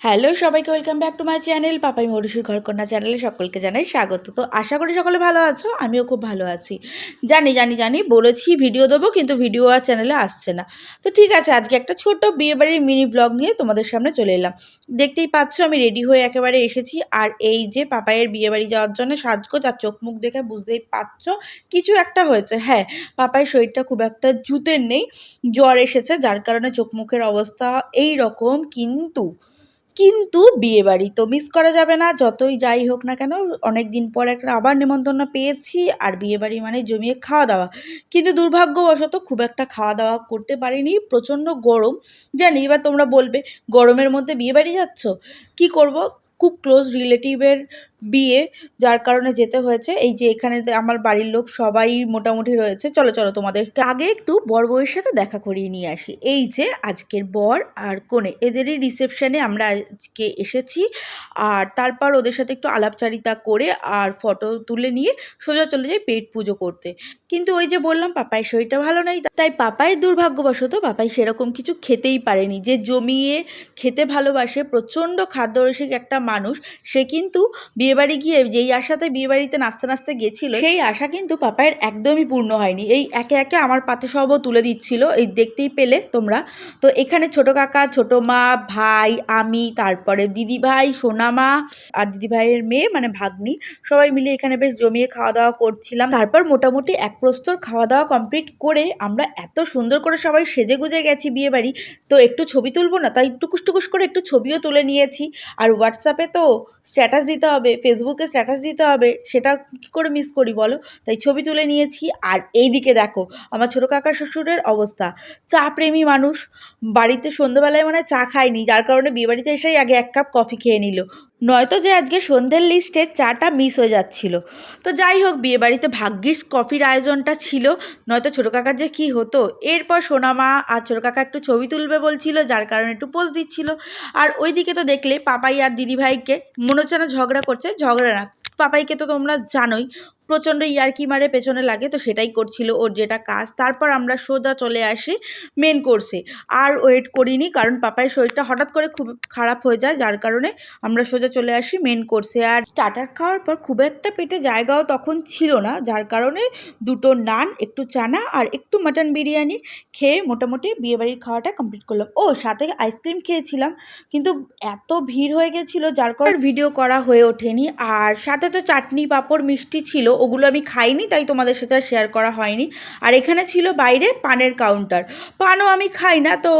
Hello সবাইকে, welcome back to my channel Papai মৌরুষির ঘরকন্যা চ্যানেলে সকলকে জানাই স্বাগত। তো আশা করি সকলে ভালো আছো, আমিও খুব ভালো আছি। জানি বলেছি ভিডিও দেবো, কিন্তু ভিডিও আর চ্যানেলে আসছে না। তো ঠিক আছে, আজকে একটা ছোট্ট বিয়েবাড়ির মিনি ব্লগ নিয়ে তোমাদের সামনে চলে এলাম। দেখতেই পাচ্ছ আমি রেডি হয়ে একেবারে এসেছি, আর এই যে পাপাইয়ের বিয়েবাড়ি যাওয়ার জন্য সাজগোজ, আর চোখ মুখ দেখে বুঝতেই পারছো কিছু একটা হয়েছে। হ্যাঁ, পাপাইয়ের শরীরটা খুব একটা জুতের নেই, জ্বর এসেছে, যার কারণে চোখ মুখের অবস্থা এই রকম। কিন্তু বিয়েবাড়ি তো মিস করা যাবে না, যতই যাই হোক না কেন। অনেক দিন পর একটা আবার নেমন্তন্ন পেয়েছি, আর বিয়েবাড়ি মানে জমিয়ে খাওয়া দাওয়া। কিন্তু দুর্ভাগ্যবশত খুব একটা খাওয়া দাওয়া করতে পারিনি, প্রচণ্ড গরম। জানি এবার তোমরা বলবে গরমের মধ্যে বিয়েবাড়ি যাচ্ছ, কি করব। খুব ক্লোজ রিলেটিভের বিয়ে, যার কারণে যেতে হয়েছে। এই যে এখানে আমার বাড়ির লোক সবাই মোটামুটি রয়েছে। চলো চলো তোমাদেরকে আগে একটু বর বউয়ের সাথে দেখা করিয়ে নিয়ে আসি। এই যে আজকের বর আর কনে, এদেরই রিসেপশনে আমরা আজকে এসেছি। আর তারপর ওদের সাথে একটু আলাপচারিতা করে আর ফটো তুলে নিয়ে সোজা চলে যাই পেট পুজো করতে। কিন্তু ওই যে বললাম পাপাইয়ের শরীরটা ভালো নেই, তাই পাপাইয়ের দুর্ভাগ্যবশত পাপাই সেরকম কিছু খেতেই পারেনি। যে জমিয়ে খেতে ভালোবাসে, প্রচণ্ড খাদ্যরসিক একটা মানুষ, সে কিন্তু বিয়েবাড়ি গিয়ে যেই আশাতে বিয়েবাড়িতে নাচতে নাচতে গেছিল, সেই আশা কিন্তু পাপায়ের একদমই পূর্ণ হয়নি। এই একে একে আমার পাতে সবও তুলে দিচ্ছিল, এই দেখতেই পেলে তোমরা। তো এখানে ছোট কাকা, ছোট মা, ভাই, আমি, তারপরে দিদি ভাই, সোনা মা আর দিদি ভাইয়ের মেয়ে মানে ভাগ্নি, সবাই মিলে এখানে বেশ জমিয়ে খাওয়া দাওয়া করছিলাম। তারপর মোটামুটি এক প্রস্তর খাওয়া দাওয়া কমপ্লিট করে আমরা এত সুন্দর করে সবাই সেজে গুজে গেছি বিয়েবাড়ি। তো একটু ছবি তুলবো না, তাই টুকুস টুকুস করে একটু ছবিও তুলে নিয়েছি। আর হোয়াটসঅ্যাপে তো স্ট্যাটাস দিতে হবে, ফেসবুকে স্ট্যাটাস দিতে হবে, সেটা কী করে মিস করি বলো। তাই ছবি তুলে নিয়েছি। আর এই দিকে দেখো আমার ছোটো কাকা শ্বশুরের অবস্থা। চা প্রেমী মানুষ, বাড়িতে সন্ধ্যেবেলায় মানে চা খায়নি, যার কারণে বিয়েবাড়িতে এসেই আগে এক কাপ কফি খেয়ে নিল, নয়তো যে আজকে সন্ধ্যের লিস্টে চাটা মিস হয়ে যাচ্ছিল। তো যাই হোক, বিয়েবাড়িতে ভাগ্যিস কফির আয়োজনটা ছিল, নয়তো ছোটো কাকার যে কী হতো। এরপর সোনামা আর ছোটো কাকা একটু ছবি তুলবে বলছিল, যার কারণে একটু পোজ দিচ্ছিল। আর ওইদিকে তো দেখলে পাপাই আর দিদিভাইকে মনে হচ্ছে না ঝগড়া করছে, ঝগড়া না, পাপাইকে তো তোমরা জানোই প্রচণ্ড ইয়ার্কি মারে পেছনে লাগে, তো সেটাই করছিল ওর যেটা কাজ। তারপর আমরা সোজা চলে আসি মেন কোর্সে। আর ওয়েট করিনি, কারণ পাপাইয়ের শরীরটা হঠাৎ করে খুব খারাপ হয়ে যায়, যার কারণে আমরা সোজা চলে আসি মেন কোর্সে। আর স্টার্টার খাওয়ার পর খুব একটা পেটে জায়গাও তখন ছিল না, যার কারণে দুটো নান, একটু চানা আর একটু মাটন বিরিয়ানি খেয়ে মোটামুটি বিয়েবাড়ির খাওয়াটা কমপ্লিট করলাম। ও সাথে আইসক্রিম খেয়েছিলাম, কিন্তু এত ভিড় হয়ে গেছিলো যার কারণে ভিডিও করা হয়ে ওঠেনি। আর সাথে তো চাটনি পাঁপড় মিষ্টি ছিল, ওগুলো আমি খাইনি, তাই তোমাদের সাথে আর শেয়ার করা হয়নি। আর এখানে ছিল বাইরে পানের কাউন্টার, পানও আমি খাই না, তো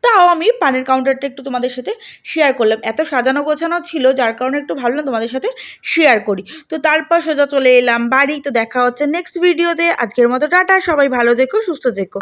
তাও আমি পানের কাউন্টারটা একটু তোমাদের সাথে শেয়ার করলাম। এত সাজানো গোছানো ছিল, যার কারণে একটু ভাবলাম তোমাদের সাথে শেয়ার করি। তো তারপর সোজা চলে এলাম বাড়ি। তো দেখা হচ্ছে নেক্সট ভিডিওতে। আজকের মতো টাটা, সবাই ভালো থেকো, সুস্থ থেকো।